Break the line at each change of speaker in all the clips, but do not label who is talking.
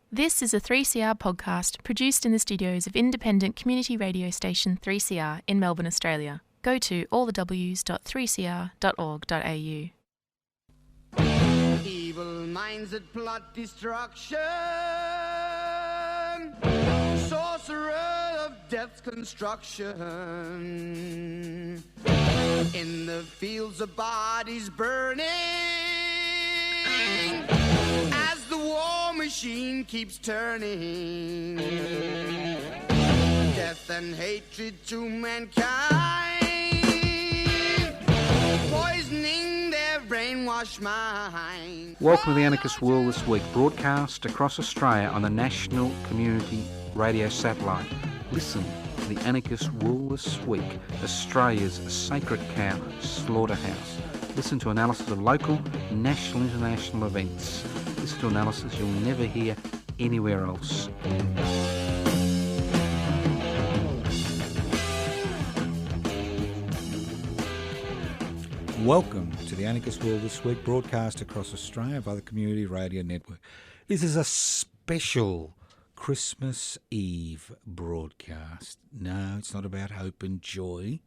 This is a 3CR podcast produced in the studios of independent community radio station 3CR in Melbourne, Australia. Go to allthews.3cr.org.au.
Evil minds that plot destruction, sorcerer of death's construction, in the fields of bodies burning, as the war machine keeps turning, death and hatred to mankind, poisoning their brainwashed mind.
Welcome to the Anarchist World This Week, broadcast across Australia on the National Community Radio Satellite. Listen to the Anarchist World This Week, Australia's sacred cow slaughterhouse. Listen to analysis of local, national, international events. Listen to analysis you'll never hear anywhere else.
Welcome to the Anarchist World This Week, broadcast across Australia by the Community Radio Network. This is a special Christmas Eve broadcast. No, it's not about hope and joy.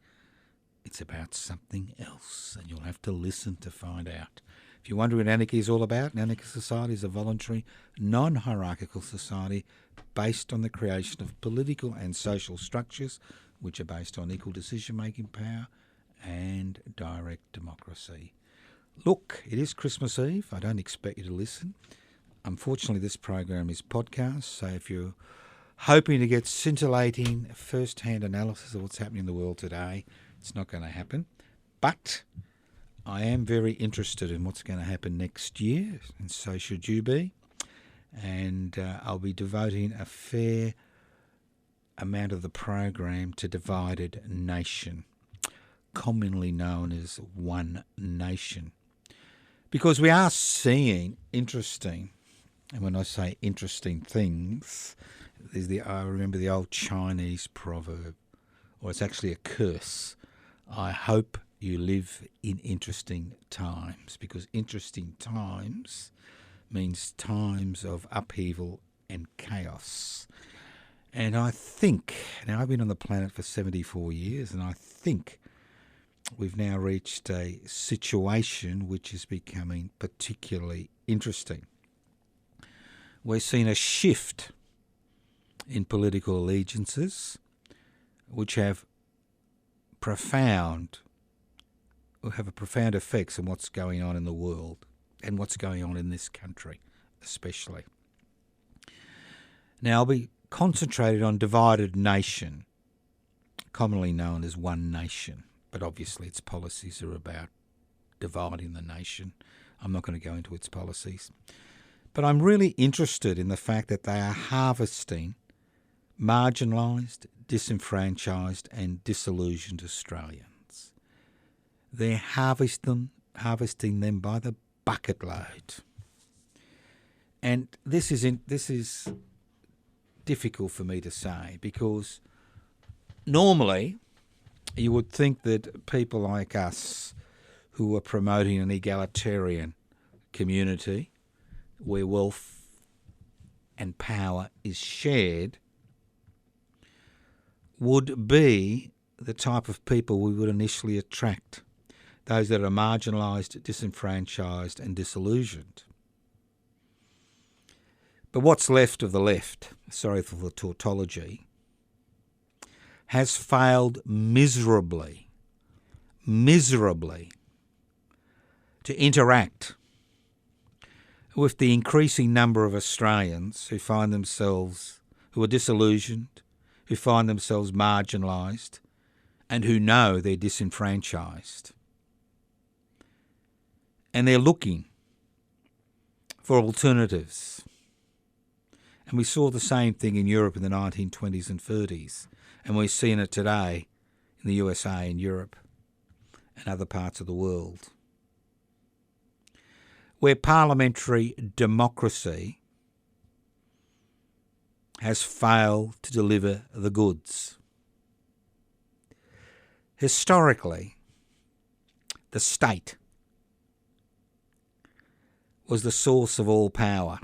It's about something else, and you'll have to listen to find out. If you wonder what anarchy is all about, an anarchist society is a voluntary, non-hierarchical society based on the creation of political and social structures which are based on equal decision-making power and direct democracy. Look, it is Christmas Eve. I don't expect you to listen. Unfortunately, this program is podcast, so if you're hoping to get scintillating first-hand analysis of what's happening in the world today, it's not going to happen. But I am very interested in what's going to happen next year, and so should you be. And I'll be devoting a fair amount of the program to divided nation, commonly known as One Nation. Because we are seeing interesting, and when I say interesting things, I remember the old Chinese proverb, or it's actually a curse. I hope you live in interesting times, because interesting times means times of upheaval and chaos. And I think, now I've been on the planet for 74 years, and I think we've now reached a situation which is becoming particularly interesting. We're seeing a shift in political allegiances which have profound effects on what's going on in the world and what's going on in this country especially. Now I'll be concentrated on divided nation, commonly known as One Nation, but obviously its policies are about dividing the nation. I'm not going to go into its policies. But I'm really interested in the fact that they are harvesting marginalised, disenfranchised and disillusioned Australians. They're harvesting them by the bucket load. And this is difficult for me to say, because normally you would think that people like us who are promoting an egalitarian community where wealth and power is shared would be the type of people we would initially attract, those that are marginalised, disenfranchised and disillusioned. But what's left of the left, sorry for the tautology, has failed miserably to interact with the increasing number of Australians who are disillusioned, who find themselves marginalised, and who know they're disenfranchised. And they're looking for alternatives. And we saw the same thing in Europe in the 1920s and 30s, and we're seeing it today in the USA and Europe and other parts of the world, where parliamentary democracy has failed to deliver the goods. Historically, the state was the source of all power.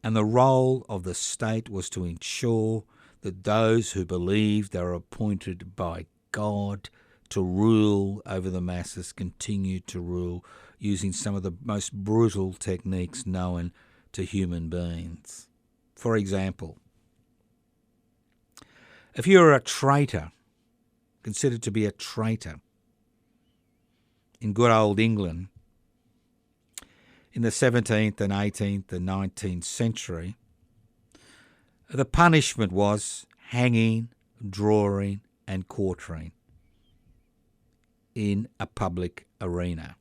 and the role of the state was to ensure that those who believed they were appointed by God to rule over the masses continued to rule using some of the most brutal techniques known to human beings. For example, if you were a traitor, considered to be a traitor, in good old England, in the 17th and 18th and 19th century, the punishment was hanging, drawing and quartering in a public arena.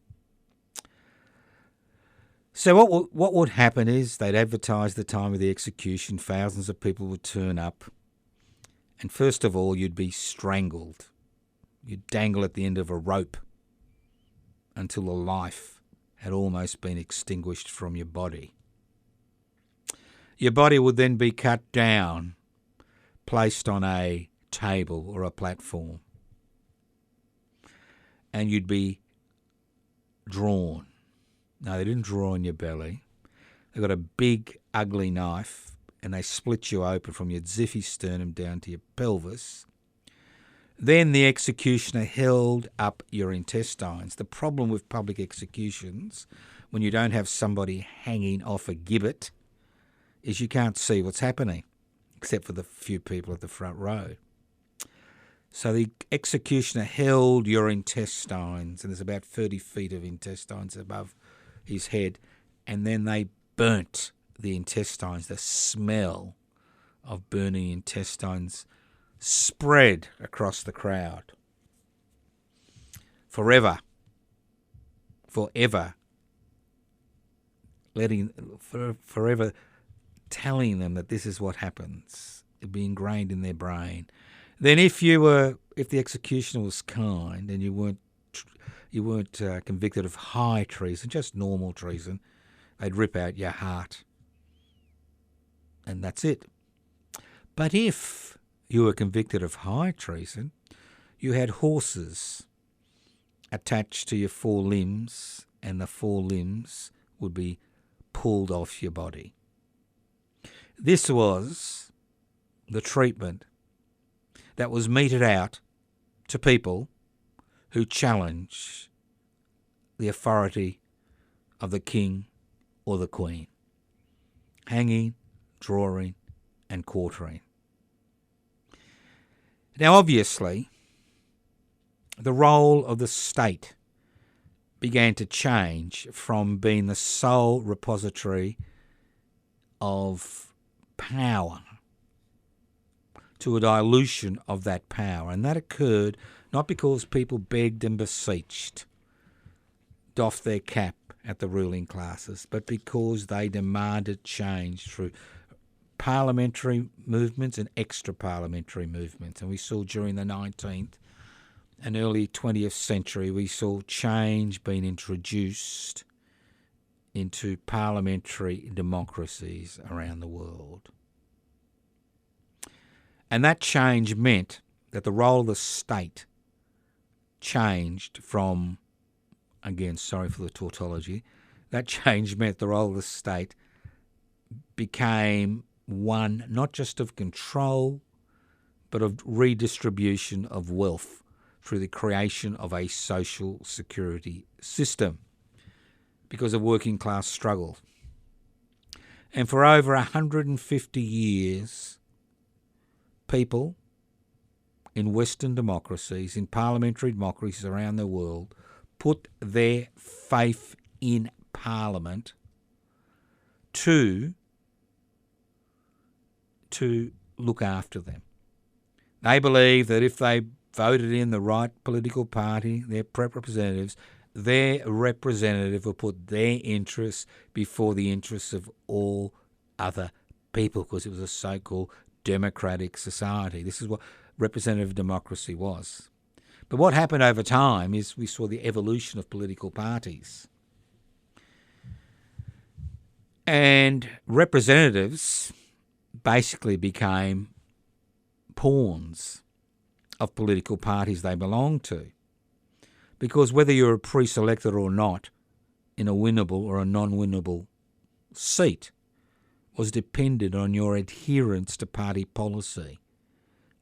So what would happen is they'd advertise the time of the execution, thousands of people would turn up, and first of all you'd be strangled. You'd dangle at the end of a rope until the life had almost been extinguished from your body. Your body would then be cut down, placed on a table or a platform, and you'd be drawn. No, they didn't draw on your belly. They got a big, ugly knife, and they split you open from your ziffy sternum down to your pelvis. Then the executioner held up your intestines. The problem with public executions, when you don't have somebody hanging off a gibbet, is you can't see what's happening, except for the few people at the front row. So the executioner held your intestines, and there's about 30 feet of intestines above his head, and then they burnt the intestines. The smell of burning intestines spread across the crowd. Forever, forever telling them that this is what happens. It'd be ingrained in their brain. Then if the executioner was kind and you weren't convicted of high treason, just normal treason, they'd rip out your heart. And that's it. But if you were convicted of high treason, you had horses attached to your four limbs, and the four limbs would be pulled off your body. This was the treatment that was meted out to people who challenge the authority of the king or the queen. Hanging, drawing and quartering. Now, obviously, the role of the state began to change from being the sole repository of power to a dilution of that power. And that occurred not because people begged and beseeched, doffed their cap at the ruling classes, but because they demanded change through parliamentary movements and extra-parliamentary movements. And we saw during the 19th and early 20th century, we saw change being introduced into parliamentary democracies around the world. And that change meant that the role of the state changed from, again, sorry for the tautology, that change meant the role of the state became one not just of control, but of redistribution of wealth through the creation of a social security system because of working class struggle. And for over 150 years, people in Western democracies, in parliamentary democracies around the world, put their faith in Parliament to look after them. They believe that if they voted in the right political party, their representative will put their interests before the interests of all other people, because it was a so-called democratic society. This is what representative democracy was. But what happened over time is we saw the evolution of political parties. And representatives basically became pawns of political parties they belonged to. Because whether you're pre-selected or not in a winnable or a non-winnable seat was dependent on your adherence to party policy,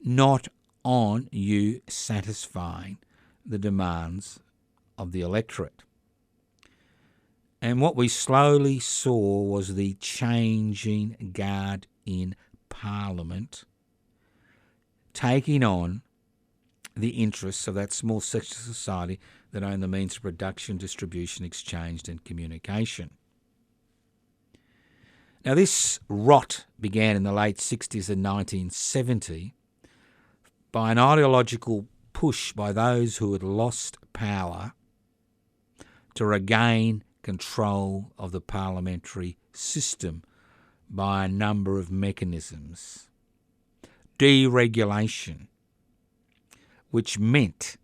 not on you satisfying the demands of the electorate. And what we slowly saw was the changing guard in Parliament taking on the interests of that small section of society that own the means of production, distribution, exchange and communication. Now this rot began in the late 60s and 1970 by an ideological push by those who had lost power to regain control of the parliamentary system by a number of mechanisms. Deregulation, which meant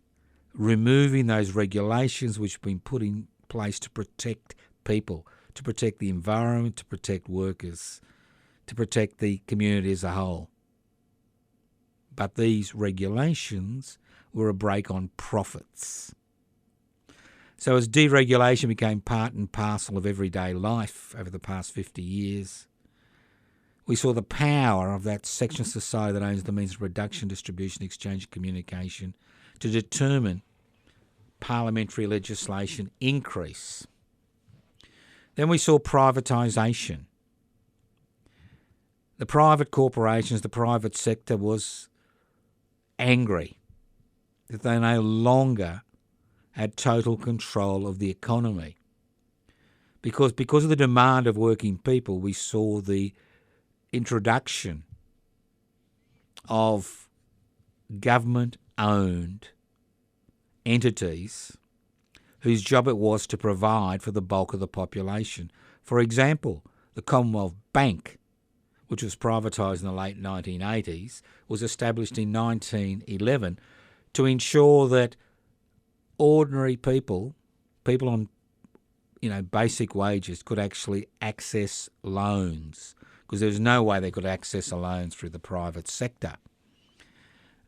removing those regulations which have been put in place to protect people, to protect the environment, to protect workers, to protect the community as a whole. But these regulations were a brake on profits. So as deregulation became part and parcel of everyday life over the past 50 years, we saw the power of that section of society that owns the means of production, distribution, exchange and communication to determine parliamentary legislation increase. Then we saw privatisation. The private corporations, the private sector was angry that they no longer had total control of the economy. Because of the demand of working people, we saw the introduction of government-owned entities whose job it was to provide for the bulk of the population. For example, the Commonwealth Bank, which was privatised in the late 1980s, was established in 1911 to ensure that ordinary people on basic wages could actually access loans, because there was no way they could access a loan through the private sector.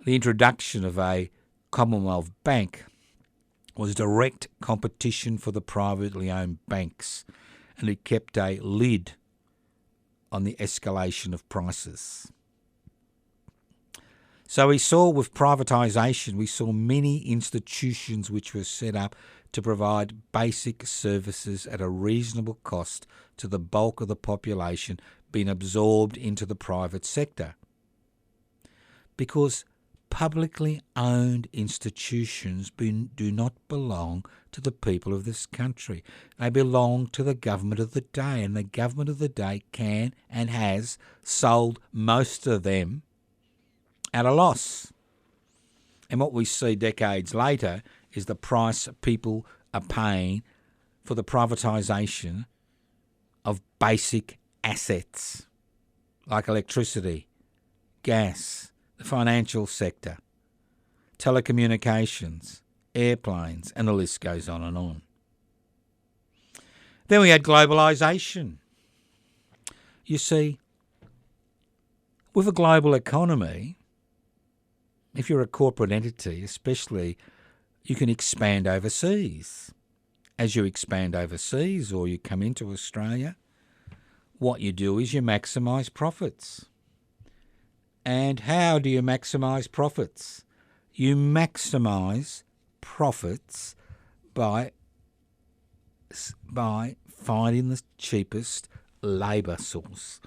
The introduction of a Commonwealth Bank was direct competition for the privately owned banks, and it kept a lid on the escalation of prices. So we saw with privatisation, we saw many institutions which were set up to provide basic services at a reasonable cost to the bulk of the population being absorbed into the private sector. Because publicly owned institutions do not belong to the people of this country. They belong to the government of the day, and the government of the day can and has sold most of them at a loss. And what we see decades later is the price people are paying for the privatisation of basic assets like electricity, gas, the financial sector, telecommunications, airplanes, and the list goes on and on. Then we had globalisation. You see, with a global economy, if you're a corporate entity especially, you can expand overseas. As you expand overseas or you come into Australia, what you do is you maximise profits. And how do you maximise profits? You maximise profits by finding the cheapest labour source.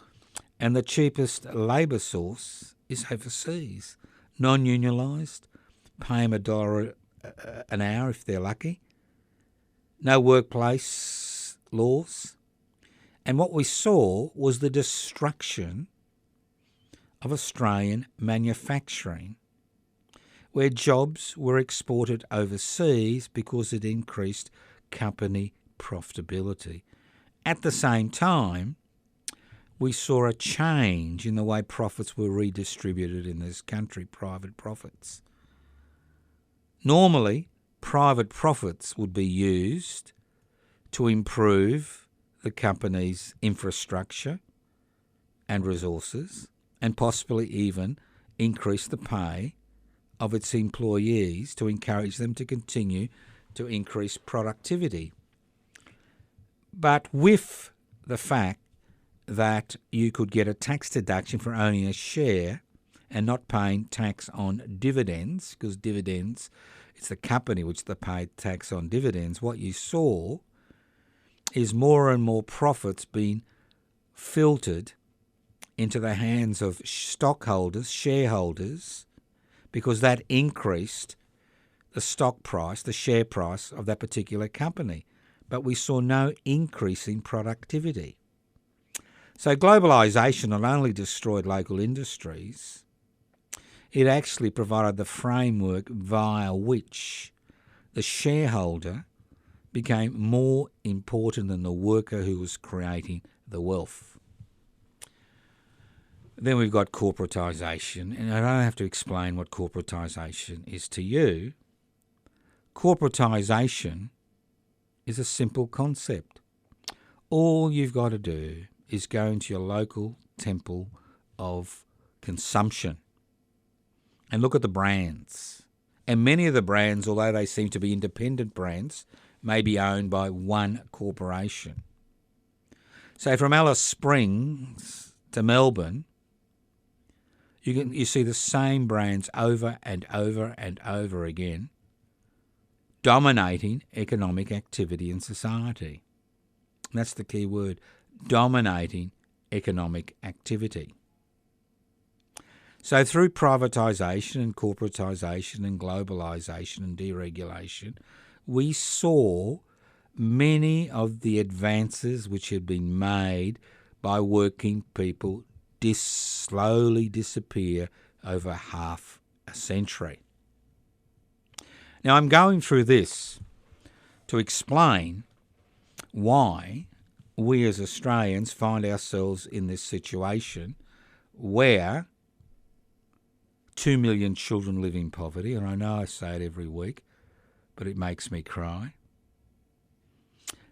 And the cheapest labour source is overseas. Non-unionised, pay them $1 an hour if they're lucky. No workplace laws. And what we saw was the destruction of Australian manufacturing, where jobs were exported overseas because it increased company profitability. At the same time, we saw a change in the way profits were redistributed in this country, private profits. Normally, private profits would be used to improve the company's infrastructure and resources, and possibly even increase the pay of its employees to encourage them to continue to increase productivity. But with the fact that you could get a tax deduction for owning a share and not paying tax on dividends, because dividends, it's the company which they pay tax on dividends. What you saw is more and more profits being filtered into the hands of stockholders, shareholders, because that increased the stock price, the share price of that particular company. But we saw no increase in productivity. So globalisation not only destroyed local industries, it actually provided the framework via which the shareholder became more important than the worker who was creating the wealth. Then we've got corporatisation, and I don't have to explain what corporatisation is to you. Corporatisation is a simple concept. All you've got to do is go into your local temple of consumption and look at the brands. And many of the brands, although they seem to be independent brands, may be owned by one corporation. So from Alice Springs to Melbourne, you see the same brands over and over and over again, dominating economic activity in society. And that's the key word, dominating economic activity. So through privatisation and corporatisation and globalisation and deregulation, we saw many of the advances which had been made by working people slowly disappear over half a century. Now I'm going through this to explain why we as Australians find ourselves in this situation where 2 million children live in poverty, and I know I say it every week, but it makes me cry,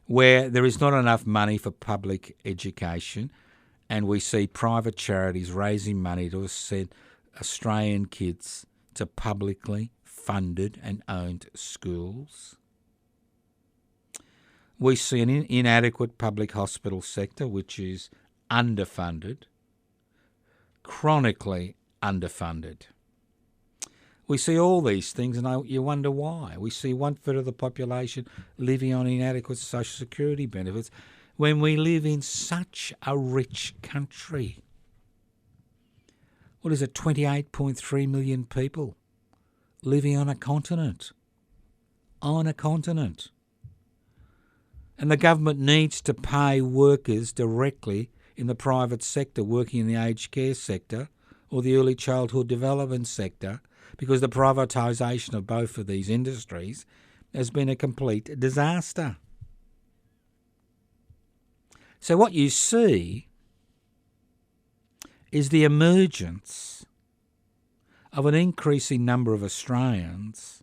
where there is not enough money for public education, and we see private charities raising money to send Australian kids to publicly funded and owned schools. We see an inadequate public hospital sector which is underfunded, chronically underfunded. We see all these things and you wonder why. We see 1/5 of the population living on inadequate social security benefits when we live in such a rich country. What is it, 28.3 million people living on a continent? On a continent. And the government needs to pay workers directly in the private sector, working in the aged care sector or the early childhood development sector, because the privatisation of both of these industries has been a complete disaster. So what you see is the emergence of an increasing number of Australians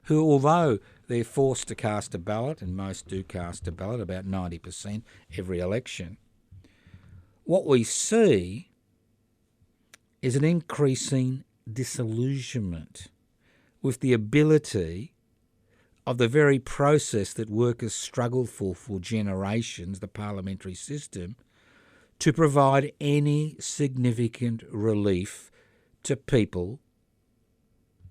who, although they're forced to cast a ballot, and most do cast a ballot, about 90% every election, what we see is an increasing disillusionment with the ability of the very process that workers struggled for generations, the parliamentary system, to provide any significant relief to people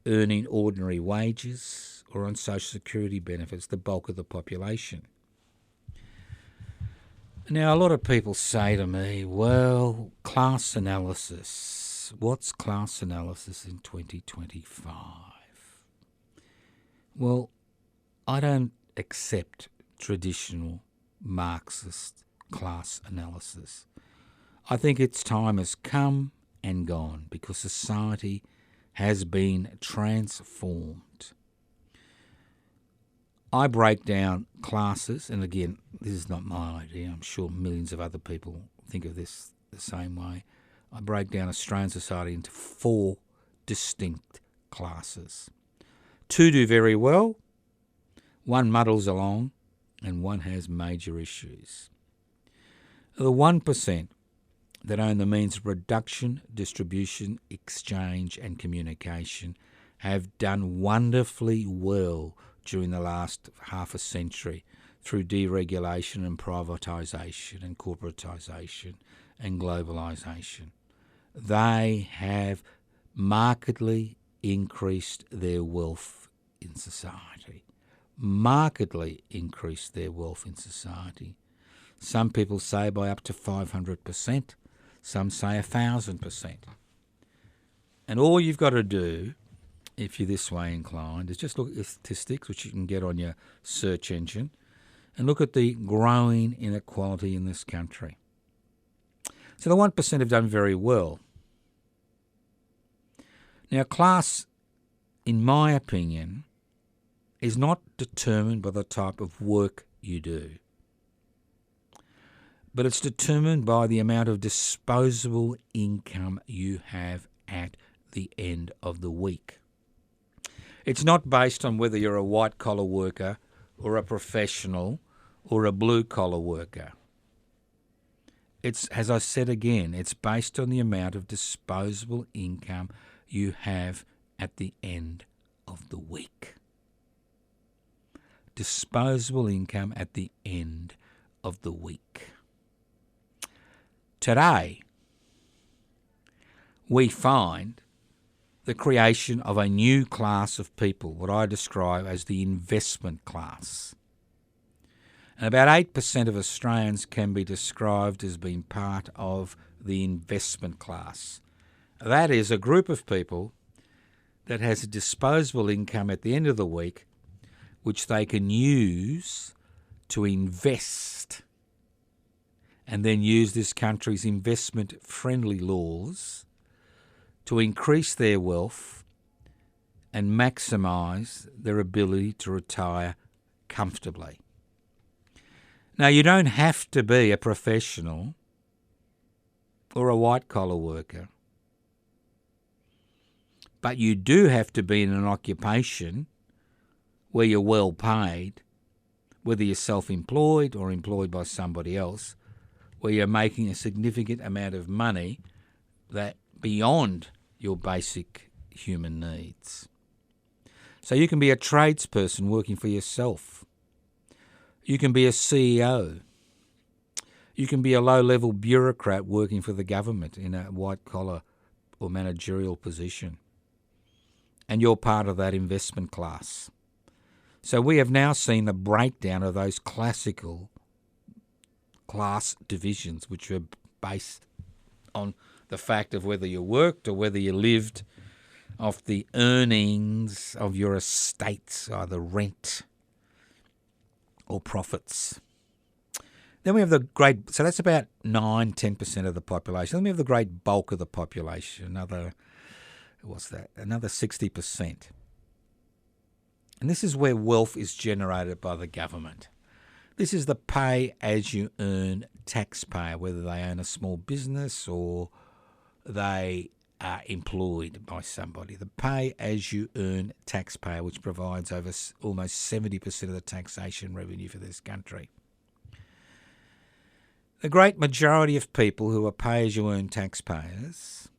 earning ordinary wages or on social security benefits, the bulk of the population. Now, a lot of people say to me, well, class analysis. What's class analysis in 2025? Well, I don't accept traditional Marxist class analysis. I think its time has come and gone because society has been transformed. I break down classes, and again, this is not my idea. I'm sure millions of other people think of this the same way. I break down Australian society into 4 distinct classes. 2 do very well, 1 muddles along, and 1 has major issues. The 1% that own the means of production, distribution, exchange and communication have done wonderfully well during the last half a century through deregulation and privatisation and corporatisation and globalisation. They have markedly increased their wealth in society. Markedly increased their wealth in society. Some people say by up to 500%, some say 1,000%. And all you've got to do, if you're this way inclined, is just look at the statistics, which you can get on your search engine, and look at the growing inequality in this country. So the 1% have done very well. Now, class, in my opinion, is not determined by the type of work you do, but it's determined by the amount of disposable income you have at the end of the week. It's not based on whether you're a white-collar worker or a professional or a blue-collar worker. It's, as I said again, it's based on the amount of disposable income you have at the end of the week. Disposable income at the end of the week. Today, we find the creation of a new class of people, what I describe as the investment class. And about 8% of Australians can be described as being part of the investment class. That is a group of people that has a disposable income at the end of the week which they can use to invest and then use this country's investment-friendly laws to increase their wealth and maximise their ability to retire comfortably. Now, you don't have to be a professional or a white-collar worker, but you do have to be in an occupation where you're well paid, whether you're self-employed or employed by somebody else, where you're making a significant amount of money that beyond your basic human needs. So you can be a tradesperson working for yourself. You can be a CEO. You can be a low-level bureaucrat working for the government in a white-collar or managerial position. And you're part of that investment class. So we have now seen the breakdown of those classical class divisions, which were based on the fact of whether you worked or whether you lived off the earnings of your estates, either rent or profits. Then we have the great, so that's about 9-10% of the population. Then we have the great bulk of the population, another 60%. And this is where wealth is generated by the government. This is the pay-as-you-earn taxpayer, whether they own a small business or they are employed by somebody. The pay-as-you-earn taxpayer, which provides over almost 70% of the taxation revenue for this country. The great majority of people who are pay-as-you-earn taxpayers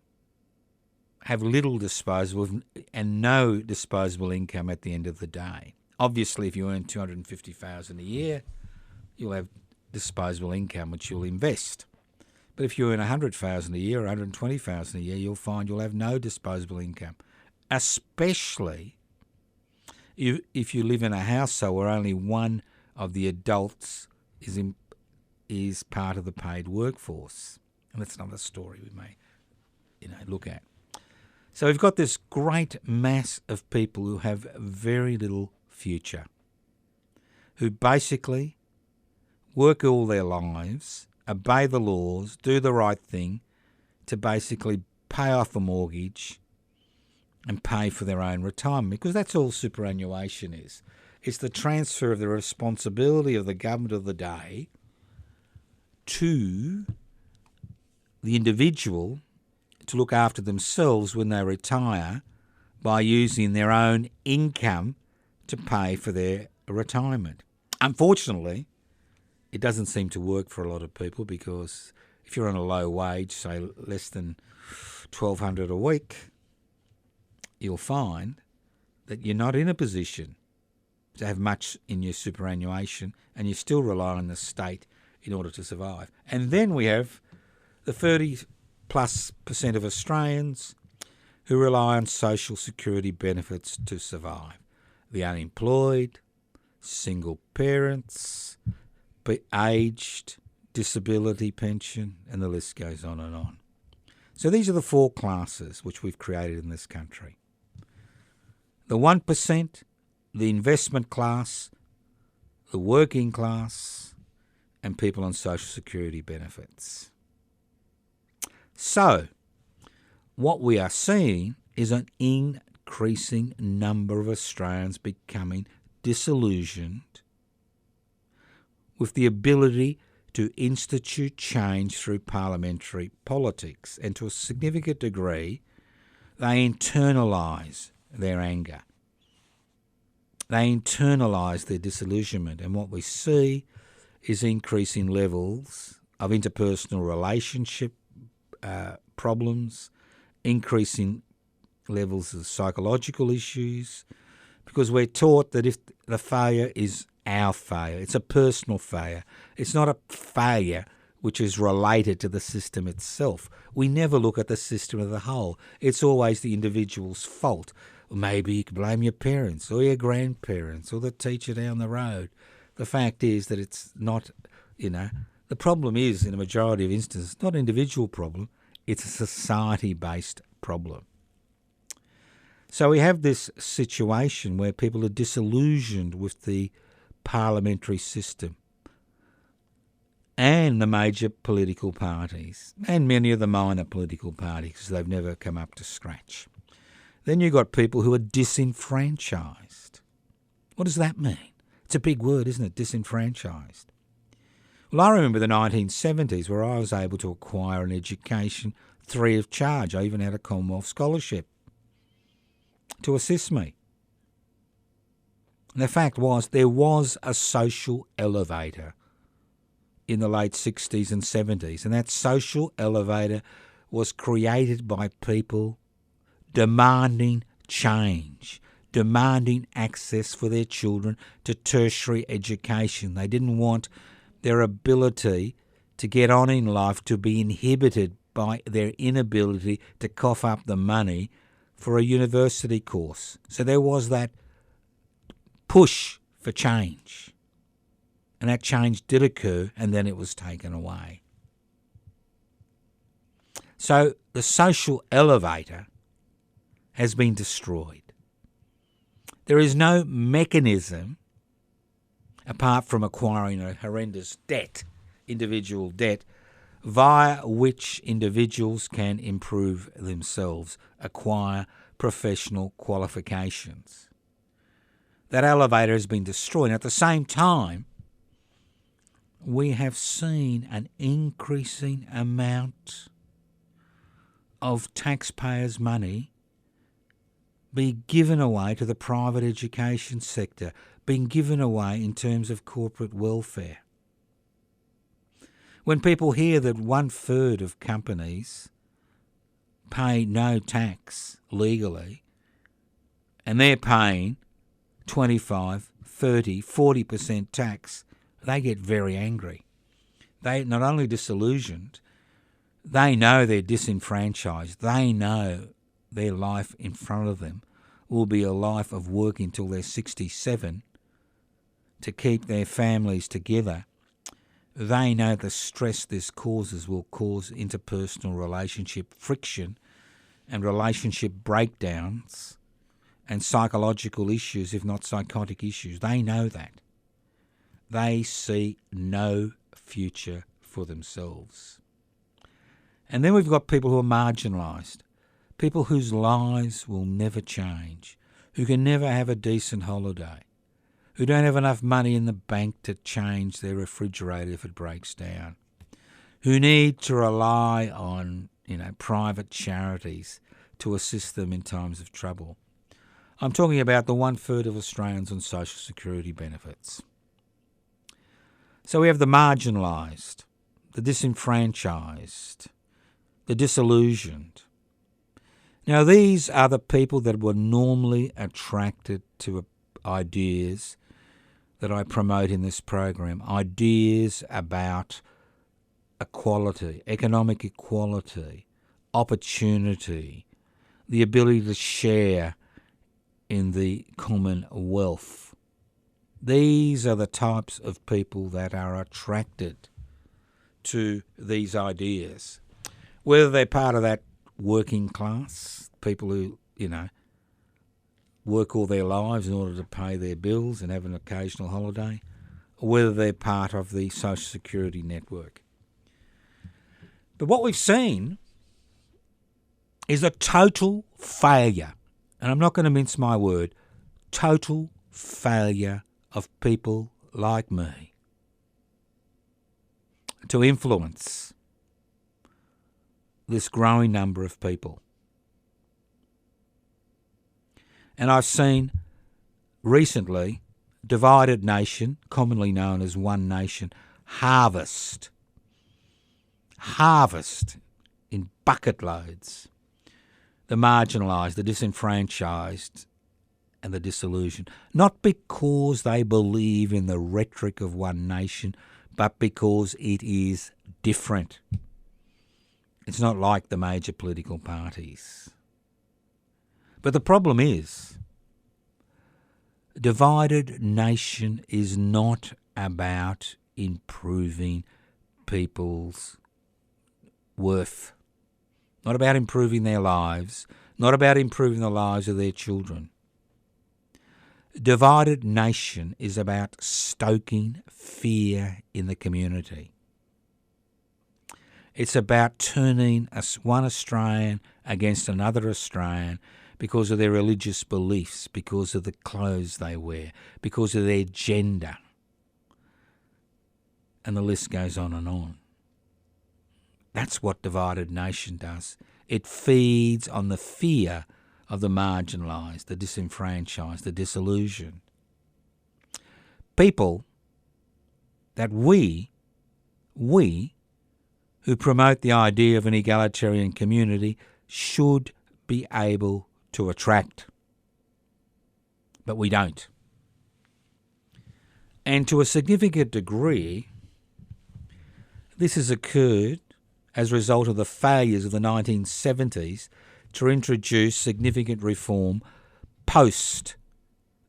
have little disposable and no disposable income at the end of the day. Obviously, if you earn $250,000 a year, you'll have disposable income which you'll invest. But if you earn $100,000 a year or $120,000 a year, you'll find you'll have no disposable income, especially if you live in a household where only one of the adults is part of the paid workforce. And that's another story we may look at. So we've got this great mass of people who have very little future, who basically work all their lives, obey the laws, do the right thing to basically pay off a mortgage and pay for their own retirement, because that's all superannuation is. It's the transfer of the responsibility of the government of the day to the individual to look after themselves when they retire by using their own income to pay for their retirement. Unfortunately, it doesn't seem to work for a lot of people, because if you're on a low wage, say less than $1,200 a week, you'll find that you're not in a position to have much in your superannuation, and you still rely on the state in order to survive. And then we have the 30+% of Australians who rely on social security benefits to survive. The unemployed, single parents, aged, disability pension, and the list goes on and on. So these are the four classes which we've created in this country. The 1%, the investment class, the working class, and people on social security benefits. So, what we are seeing is an increasing number of Australians becoming disillusioned with the ability to institute change through parliamentary politics, and to a significant degree, they internalise their anger. They internalise their disillusionment, and what we see is increasing levels of interpersonal relationship problems, increasing levels of psychological issues, because we're taught that if the failure is our failure, it's a personal failure. It's not a failure which is related to the system itself. We never look at the system as a whole. It's always the individual's fault. Maybe you can blame your parents or your grandparents or the teacher down the road. The fact is that it's not, the problem is, in a majority of instances, not an individual problem, it's a society-based problem. So we have this situation where people are disillusioned with the parliamentary system and the major political parties and many of the minor political parties, because they've never come up to scratch. Then you've got people who are disenfranchised. What does that mean? It's a big word, isn't it? Disenfranchised. Well, I remember the 1970s where I was able to acquire an education free of charge. I even had a Commonwealth scholarship to assist me. And the fact was, there was a social elevator in the late 60s and 70s, and that social elevator was created by people demanding change, demanding access for their children to tertiary education. They didn't want their ability to get on in life to be inhibited by their inability to cough up the money for a university course. So there was that push for change. And that change did occur, and then it was taken away. So the social elevator has been destroyed. There is no mechanism, apart from acquiring a horrendous debt, individual debt, via which individuals can improve themselves, acquire professional qualifications. That elevator has been destroyed. And at the same time, we have seen an increasing amount of taxpayers' money be given away to the private education sector, being given away in terms of corporate welfare. When people hear that 1/3 of companies pay no tax legally, and they're paying 25, 30, 40% tax, they get very angry. They not only disillusioned, they know they're disenfranchised. They know their life in front of them will be a life of working until they're 67 to keep their families together. They know the stress this causes will cause interpersonal relationship friction and relationship breakdowns and psychological issues, if not psychotic issues. They know that. They see no future for themselves. And then we've got people who are marginalised, people whose lives will never change, who can never have a decent holiday, who don't have enough money in the bank to change their refrigerator if it breaks down, who need to rely on, private charities to assist them in times of trouble. I'm talking about the 1/3 of Australians on social security benefits. So we have the marginalised, the disenfranchised, the disillusioned. Now these are the people that were normally attracted to ideas that I promote in this program, ideas about equality, economic equality, opportunity, the ability to share in the commonwealth. These are the types of people that are attracted to these ideas. Whether they're part of that working class, people who, work all their lives in order to pay their bills and have an occasional holiday, or whether they're part of the social security network. But what we've seen is a total failure, and I'm not going to mince my word, total failure of people like me to influence this growing number of people. And I've seen recently divided nation, commonly known as One Nation, harvest in bucket loads the marginalised, the disenfranchised and the disillusioned, not because they believe in the rhetoric of One Nation, but because it is different. It's not like the major political parties. But the problem is, divided nation is not about improving people's worth, not about improving their lives, not about improving the lives of their children. Divided nation is about stoking fear in the community. It's about turning one Australian against another Australian because of their religious beliefs, because of the clothes they wear, because of their gender. And the list goes on and on. That's what divided nation does. It feeds on the fear of the marginalised, the disenfranchised, the disillusioned. People that we who promote the idea of an egalitarian community should be able to attract. But we don't. And to a significant degree, this has occurred as a result of the failures of the 1970s to introduce significant reform post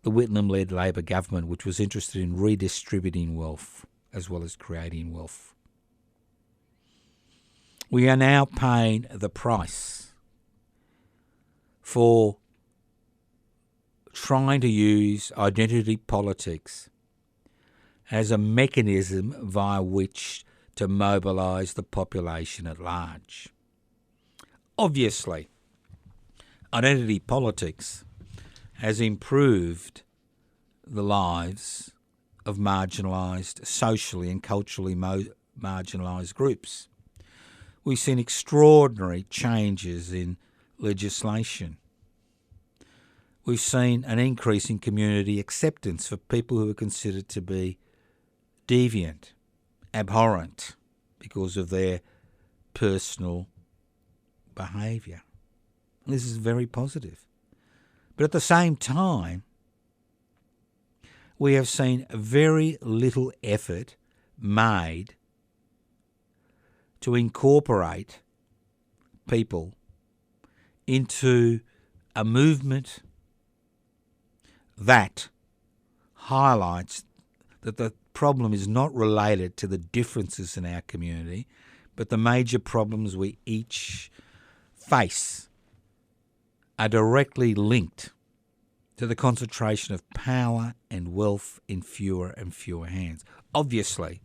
the Whitlam-led Labor government, which was interested in redistributing wealth as well as creating wealth. We are now paying the price for trying to use identity politics as a mechanism via which to mobilise the population at large. Obviously, identity politics has improved the lives of marginalised, socially and culturally marginalised groups. We've seen extraordinary changes in legislation. We've seen an increase in community acceptance for people who are considered to be deviant, abhorrent, because of their personal behaviour. This is very positive. But at the same time, we have seen very little effort made to incorporate people into a movement that highlights that the problem is not related to the differences in our community, but the major problems we each face are directly linked to the concentration of power and wealth in fewer and fewer hands. Obviously,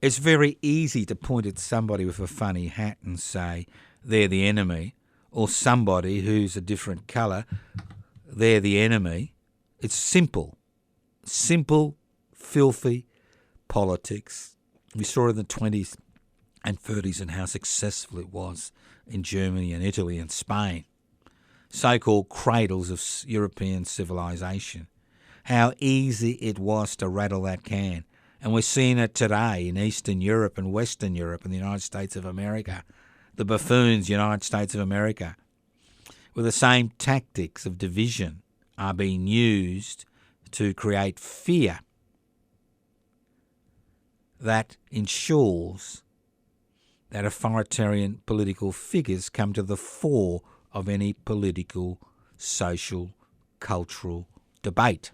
it's very easy to point at somebody with a funny hat and say they're the enemy, or somebody who's a different colour, they're the enemy. It's simple, filthy politics. We saw in the 20s and 30s and how successful it was in Germany and Italy and Spain, so-called cradles of European civilization, how easy it was to rattle that can. And we're seeing it today in Eastern Europe and Western Europe and the United States of America, the buffoons, United States of America, where the same tactics of division are being used to create fear that ensures that authoritarian political figures come to the fore of any political, social, cultural debate.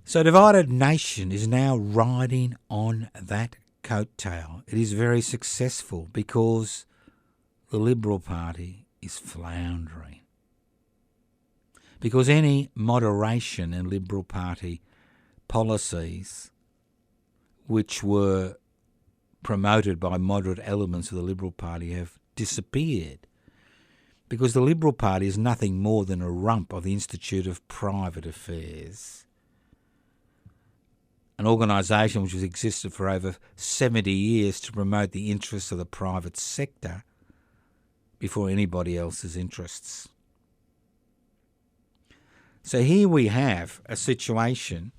So Divided Nation is now riding on that coattail. It is very successful because the Liberal Party is floundering. Because any moderation in Liberal Party policies, which were promoted by moderate elements of the Liberal Party, have disappeared. Because the Liberal Party is nothing more than a rump of the Institute of Private Affairs, an organisation which has existed for over 70 years to promote the interests of the private sector before anybody else's interests. So here we have a situation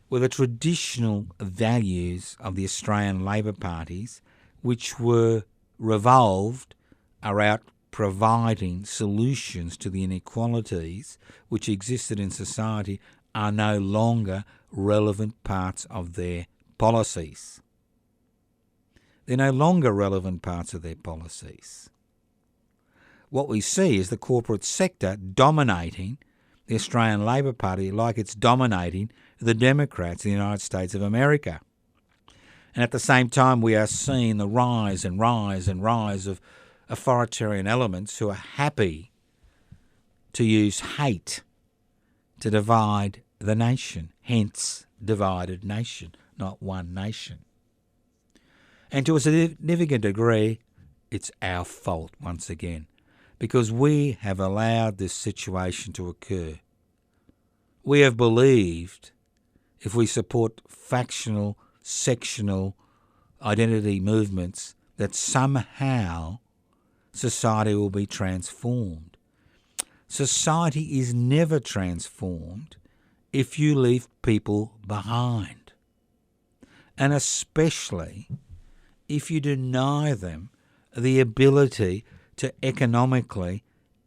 where the traditional values of the Australian Labor parties, which were revolved around providing solutions to the inequalities which existed in society, are no longer relevant parts of their policies. They're no longer relevant parts of their policies. What we see is the corporate sector dominating the Australian Labor Party like it's dominating the Democrats in the United States of America. And at the same time, we are seeing the rise and rise and rise of authoritarian elements who are happy to use hate to divide the nation, hence Divided Nation, not one nation. And to a significant degree, it's our fault once again, because we have allowed this situation to occur. We have believed if we support factional, sectional identity movements that somehow society will be transformed. Society is never transformed if you leave people behind, and especially if you deny them the ability to economically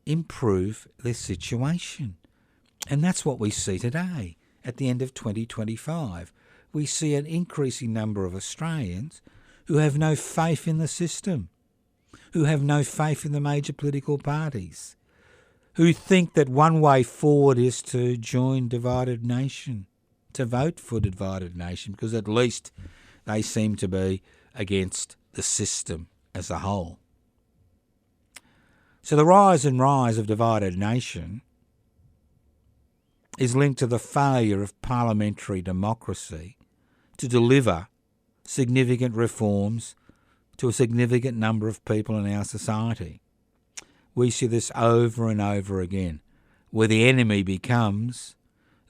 improve their situation. And that's what we see today. At the end of 2025, we see an increasing number of Australians who have no faith in the system, who have no faith in the major political parties, who think that one way forward is to join Divided Nation, to vote for Divided Nation, because at least they seem to be against the system as a whole. So the rise and rise of Divided Nation is linked to the failure of parliamentary democracy to deliver significant reforms to a significant number of people in our society. We see this over and over again, where the enemy becomes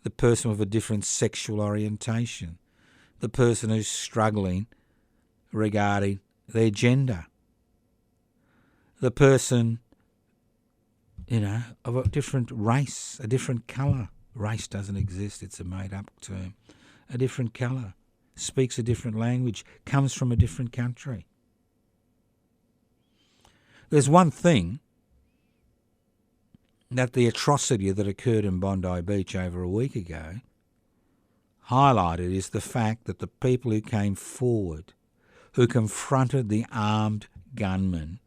the person with a different sexual orientation, the person who's struggling regarding their gender, the person, of a different race, a different colour. Race doesn't exist, it's a made-up term. A different colour, speaks a different language, comes from a different country. There's one thing that the atrocity that occurred in Bondi Beach over a week ago highlighted is the fact that the people who came forward, who confronted the armed gunmen,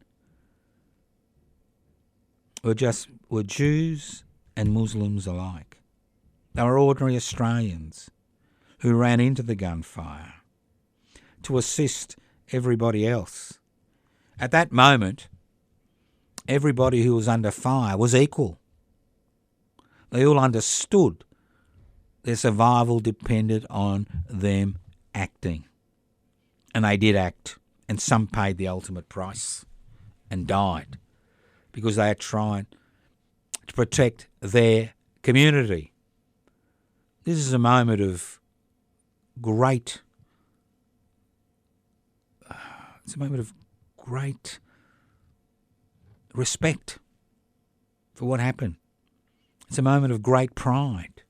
were Jews and Muslims alike. They were ordinary Australians who ran into the gunfire to assist everybody else. At that moment, everybody who was under fire was equal. They all understood their survival depended on them acting. And they did act, and some paid the ultimate price and died because they are trying to protect their community. This is a moment of great respect for what happened. It's a moment of great pride.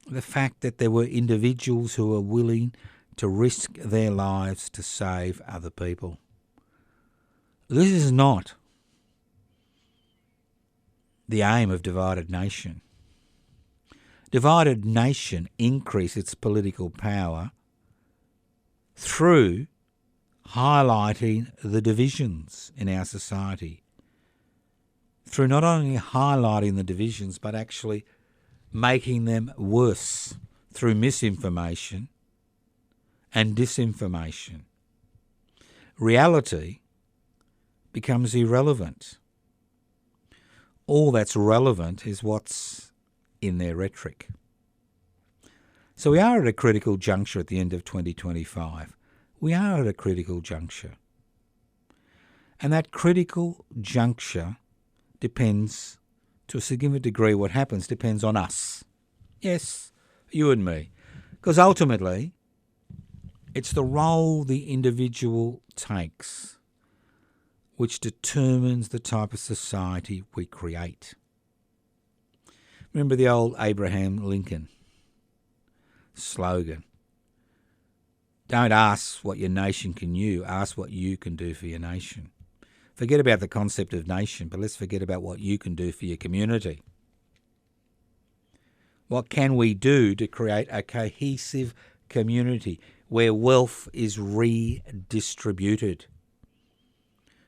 The fact that there were individuals who were willing to risk their lives to save other people. This is not the aim of Divided Nation. divided nation increase its political power through highlighting the divisions in our society, through not only highlighting the divisions but actually making them worse through misinformation and disinformation. Reality becomes irrelevant. All that's relevant is what's in their rhetoric. So we are at a critical juncture at the end of 2025. We are at a critical juncture. And that critical juncture depends, to a significant degree, what happens depends on us. Yes, you and me. Because ultimately, it's the role the individual takes which determines the type of society we create. Remember the old Abraham Lincoln slogan? Don't ask what your nation can do, ask what you can do for your nation. Forget about the concept of nation, but let's forget about what you can do for your community. What can we do to create a cohesive community where wealth is redistributed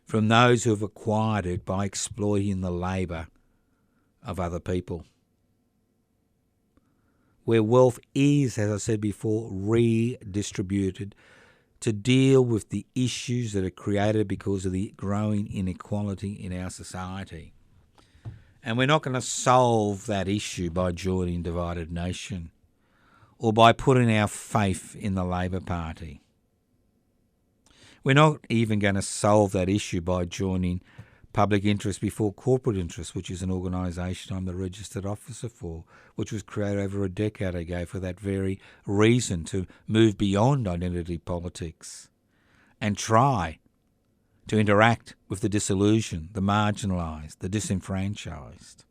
from those who have acquired it by exploiting the labour of other people? Where wealth is, as I said before, redistributed to deal with the issues that are created because of the growing inequality in our society. And we're not going to solve that issue by joining Divided Nation or by putting our faith in the Labor Party. We're not even going to solve that issue by joining Public Interest Before Corporate Interest, which is an organisation I'm the registered officer for, which was created over a decade ago for that very reason, to move beyond identity politics and try to interact with the disillusioned, the marginalised, the disenfranchised.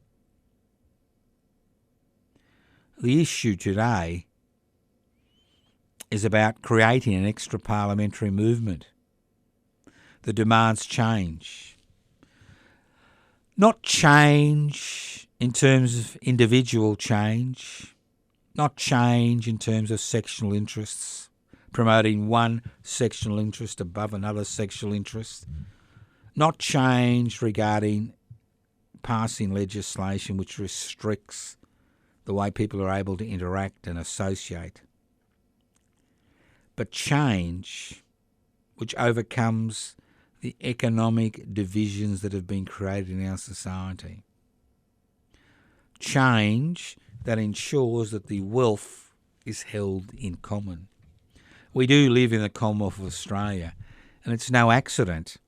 The issue today is about creating an extra parliamentary movement that demands change. Not change in terms of individual change, not change in terms of sectional interests, promoting one sectional interest above another sectional interest, not change regarding passing legislation which restricts the way people are able to interact and associate, but change which overcomes the economic divisions that have been created in our society. Change that ensures that the wealth is held in common. We do live in the Commonwealth of Australia, and it's no accident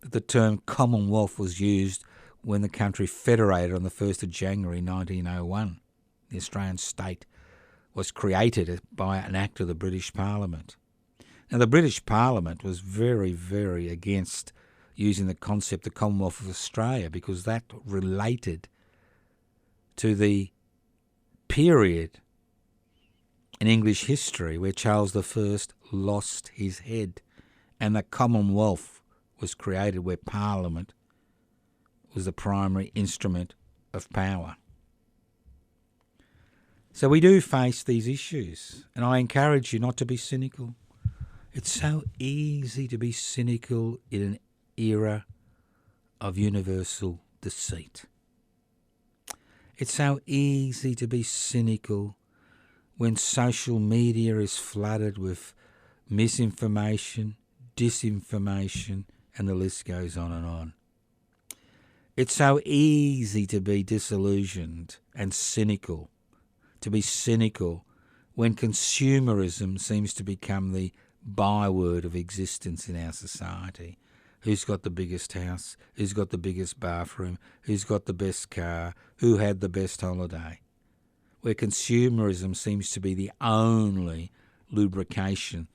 that the term Commonwealth was used when the country federated on the 1st of January 1901. The Australian state was created by an act of the British Parliament. Now, the British Parliament was very, very against using the concept of Commonwealth of Australia because that related to the period in English history where Charles I lost his head and the Commonwealth was created where Parliament was the primary instrument of power. So we do face these issues, and I encourage you not to be cynical. It's so easy to be cynical in an era of universal deceit. It's so easy to be cynical when social media is flooded with misinformation, disinformation, and the list goes on and on. It's so easy to be disillusioned and cynical, to be cynical when consumerism seems to become the byword of existence in our society. Who's got the biggest house? Who's got the biggest bathroom? Who's got the best car? Who had the best holiday? Where consumerism seems to be the only lubrication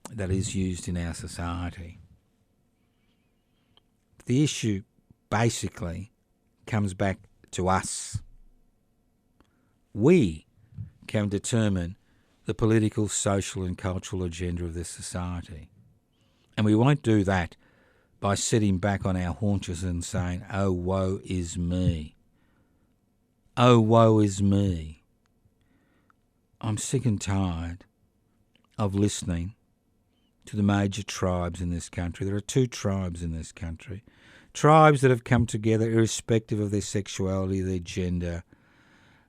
that is used in our society. The issue basically comes back to us. We can determine the political, social and cultural agenda of this society. And we won't do that by sitting back on our haunches and saying, oh, woe is me. Oh, woe is me. I'm sick and tired of listening to the major tribes in this country. There are 2 tribes in this country. Tribes that have come together irrespective of their sexuality, their gender,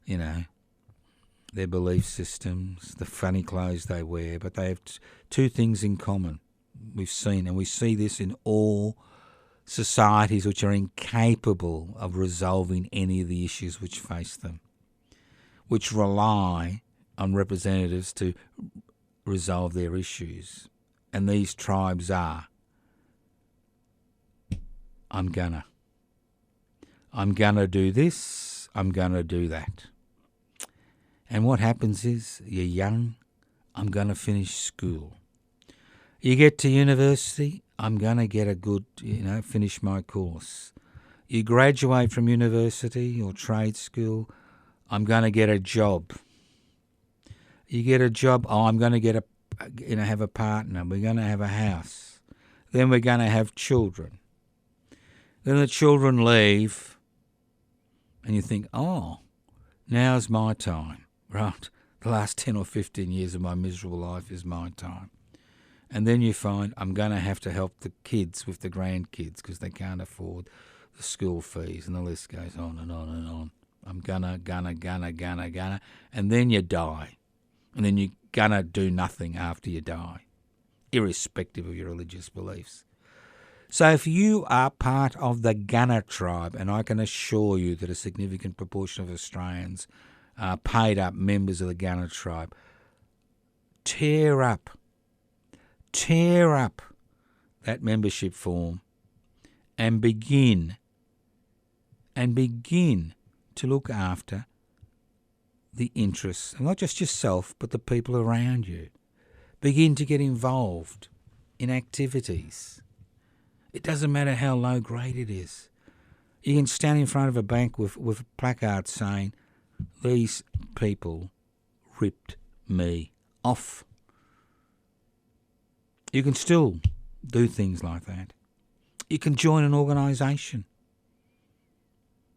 their belief systems, the funny clothes they wear, but they have 2 things in common. We've seen, and we see this in all societies which are incapable of resolving any of the issues which face them, which rely on representatives to resolve their issues. And these tribes are, I'm gonna do this, I'm gonna do that. And what happens is, you're young, I'm gonna finish school. You get to university, I'm gonna get a good, finish my course. You graduate from university or trade school, I'm gonna get a job. You get a job, I'm gonna get have a partner, we're gonna have a house. Then we're gonna have children. Then the children leave, and you think, now's my time, right? The last 10 or 15 years of my miserable life is my time. And then you find I'm going to have to help the kids with the grandkids because they can't afford the school fees, and the list goes on and on and on. I'm gonna, and then you die. And then you're gonna do nothing after you die, irrespective of your religious beliefs. So if you are part of the Gunner tribe, and I can assure you that a significant proportion of Australians are paid up members of the Gunner tribe, tear up that membership form and begin to look after the interests, and not just yourself, but the people around you. Begin to get involved in activities. It doesn't matter how low grade it is. You can stand in front of a bank with placards saying, these people ripped me off. You can still do things like that. You can join an organisation.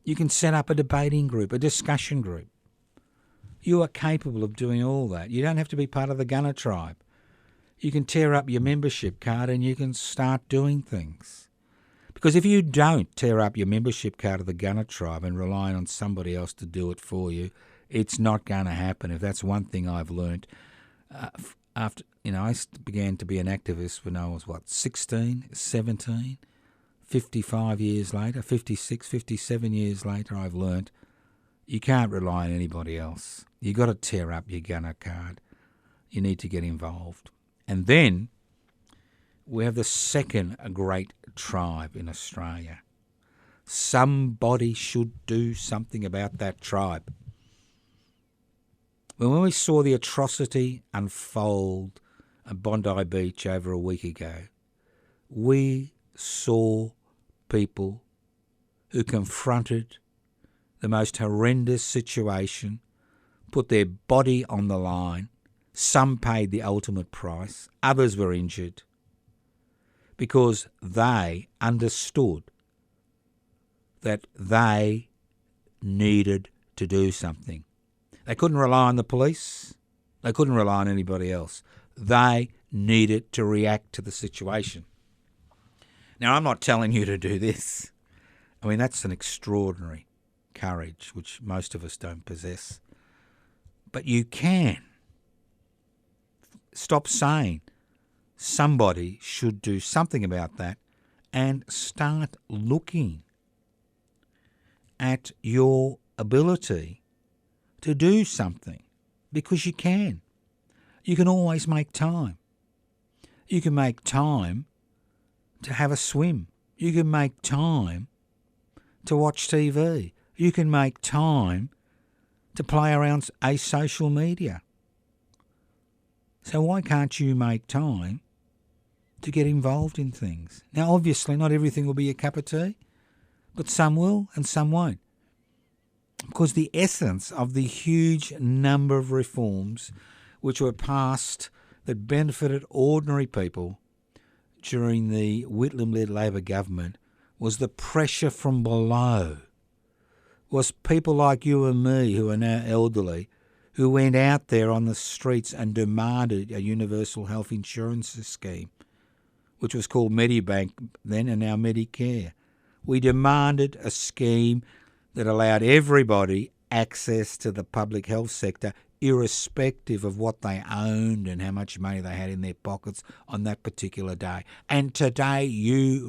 You can set up a debating group, a discussion group. You are capable of doing all that. You don't have to be part of the Gunner tribe. You can tear up your membership card and you can start doing things. Because if you don't tear up your membership card of the Gunner tribe and rely on somebody else to do it for you, it's not going to happen. If that's one thing I've learned, after I began to be an activist when I was 16, 17, 55 years later, 56, 57 years later, I've learned you can't rely on anybody else. You've got to tear up your Gunner card. You need to get involved. And then we have the second great tribe in Australia. Somebody should do something about that tribe. When we saw the atrocity unfold at Bondi Beach over a week ago, we saw people who confronted the most horrendous situation, put their body on the line. Some paid the ultimate price, others were injured because they understood that they needed to do something. They couldn't rely on the police. They couldn't rely on anybody else. They needed to react to the situation. Now, I'm not telling you to do this. I mean, that's an extraordinary courage, which most of us don't possess. But you can. Stop saying somebody should do something about that and start looking at your ability to do something, because you can. You can always make time. You can make time to have a swim. You can make time to watch TV. You can make time to play around social media. So why can't you make time to get involved in things? Now, obviously, not everything will be a cup of tea, but some will and some won't. Because the essence of the huge number of reforms which were passed that benefited ordinary people during the Whitlam-led Labor government was the pressure from below, was people like you and me who are now elderly, who went out there on the streets and demanded a universal health insurance scheme, which was called Medibank then and now Medicare. We demanded a scheme that allowed everybody access to the public health sector, irrespective of what they owned and how much money they had in their pockets on that particular day. And today we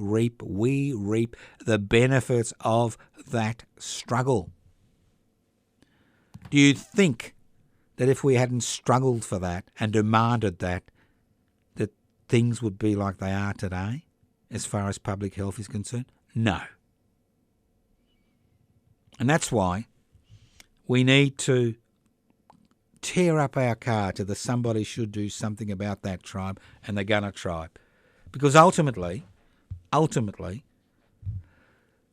reap the benefits of that struggle. Do you think that if we hadn't struggled for that and demanded that things would be like they are today as far as public health is concerned? No. And that's why we need to tear up our card to the somebody should do something about that tribe and the Gunner tribe. Because ultimately,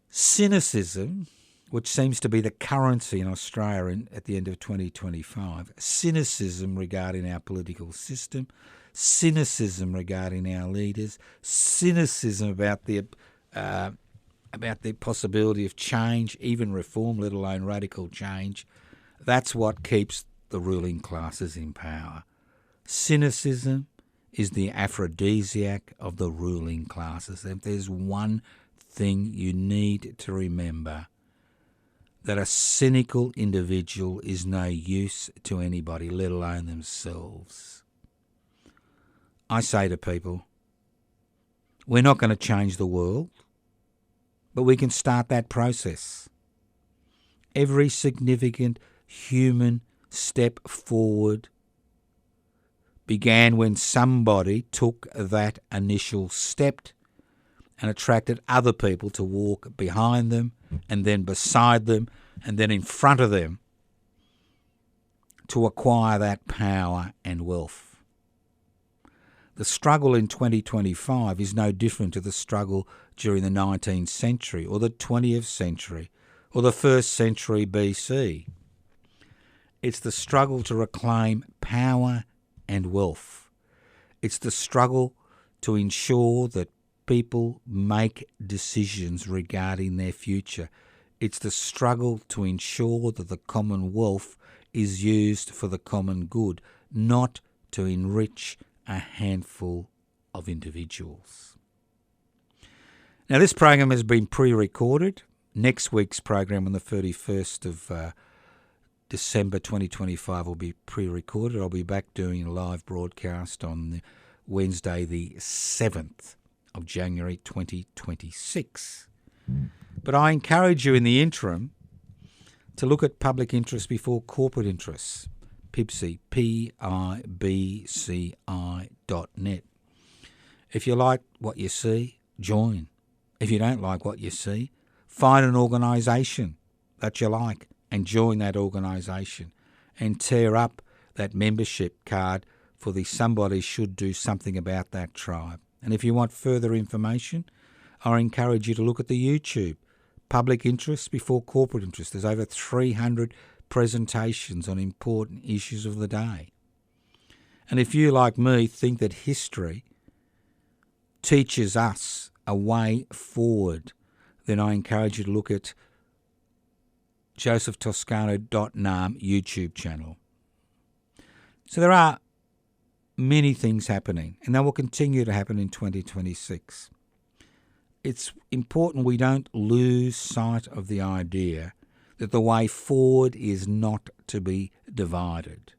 cynicism, which seems to be the currency in Australia at the end of 2025, cynicism regarding our political system, cynicism regarding our leaders, cynicism about the possibility of change, even reform, let alone radical change, that's what keeps the ruling classes in power. Cynicism is the aphrodisiac of the ruling classes. If there's one thing you need to remember, that a cynical individual is no use to anybody, let alone themselves. I say to people, we're not going to change the world, but we can start that process. Every significant human step forward began when somebody took that initial step and attracted other people to walk behind them and then beside them and then in front of them to acquire that power and wealth. The struggle in 2025 is no different to the struggle during the 19th century or the 20th century or the 1st century BC. It's the struggle to reclaim power and wealth. It's the struggle to ensure that people make decisions regarding their future. It's the struggle to ensure that the Commonwealth is used for the common good, not to enrich a handful of individuals. Now, this program has been pre-recorded. Next week's program on the 31st of December 2025 will be pre-recorded. I'll be back doing a live broadcast on Wednesday the 7th of January 2026. But I encourage you in the interim to look at public interest before corporate interests, PIBCI, PIBCI.net. If you like what you see, join. If you don't like what you see, find an organisation that you like and join that organisation and tear up that membership card for the somebody should do something about that tribe. And if you want further information, I encourage you to look at the YouTube, Public Interest Before Corporate Interest. There's over 300 presentations on important issues of the day. And if you, like me, think that history teaches us a way forward, then I encourage you to look at josephtoscano.nam YouTube channel. So there are many things happening, and they will continue to happen in 2026. It's important we don't lose sight of the idea that the way forward is not to be divided.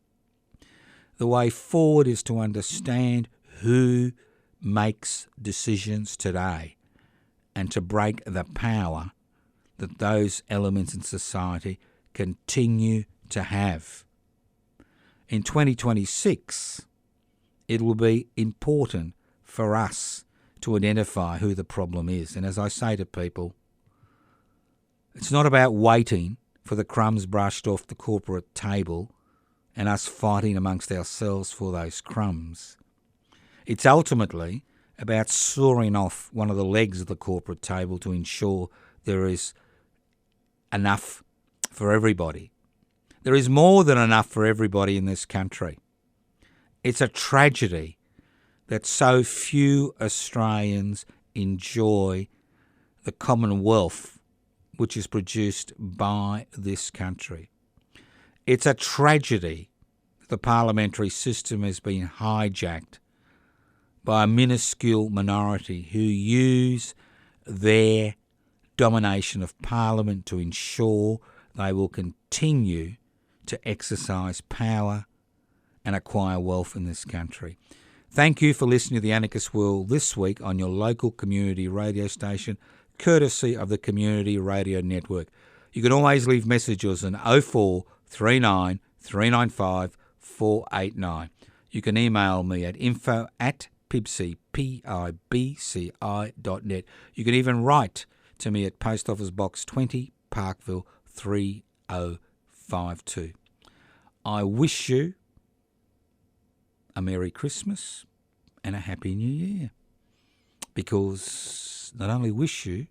The way forward is to understand who makes decisions today and to break the power that those elements in society continue to have. In 2026, it will be important for us to identify who the problem is. And as I say to people, it's not about waiting for the crumbs brushed off the corporate table and us fighting amongst ourselves for those crumbs. It's ultimately about sawing off one of the legs of the corporate table to ensure there is enough for everybody. There is more than enough for everybody in this country. It's a tragedy that so few Australians enjoy the commonwealth which is produced by this country. It's a tragedy that the parliamentary system has been hijacked by a minuscule minority who use their domination of Parliament to ensure they will continue to exercise power and acquire wealth in this country. Thank you for listening to The Anarchist World this week on your local community radio station, courtesy of the Community Radio Network. You can always leave messages on 0439 395 489. You can email me at info@pibci.net. You can even write to me at Post Office Box 20, Parkville 3052. I wish you a Merry Christmas and a Happy New Year, because not only wish you,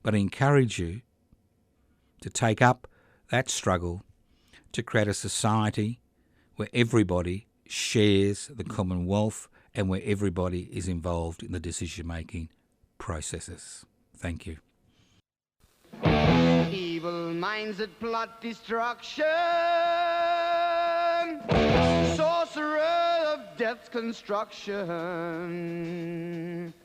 but encourage you to take up that struggle to create a society where everybody shares the commonwealth and where everybody is involved in the decision-making processes. Thank you.
Evil minds that plot destruction, sorcerer of death's construction.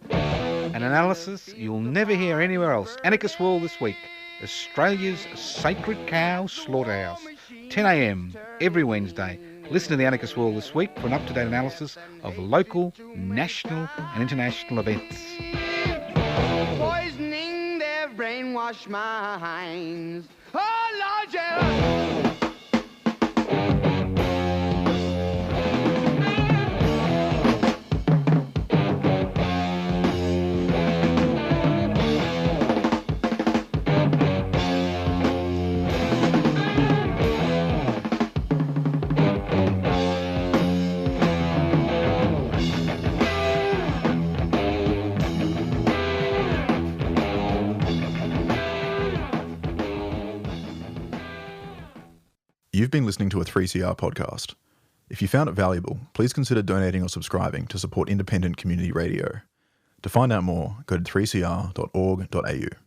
An analysis you'll never hear anywhere else. Anarchist World this week. Australia's sacred cow slaughterhouse. 10 a.m. every Wednesday. Listen to The Anarchist World this week for an up-to-date analysis of local, national and international events.
Poisoning their brainwashed minds. Oh, Lord, yeah.
You've been listening to a 3CR podcast. If you found it valuable, please consider donating or subscribing to support independent community radio. To find out more, go to 3cr.org.au.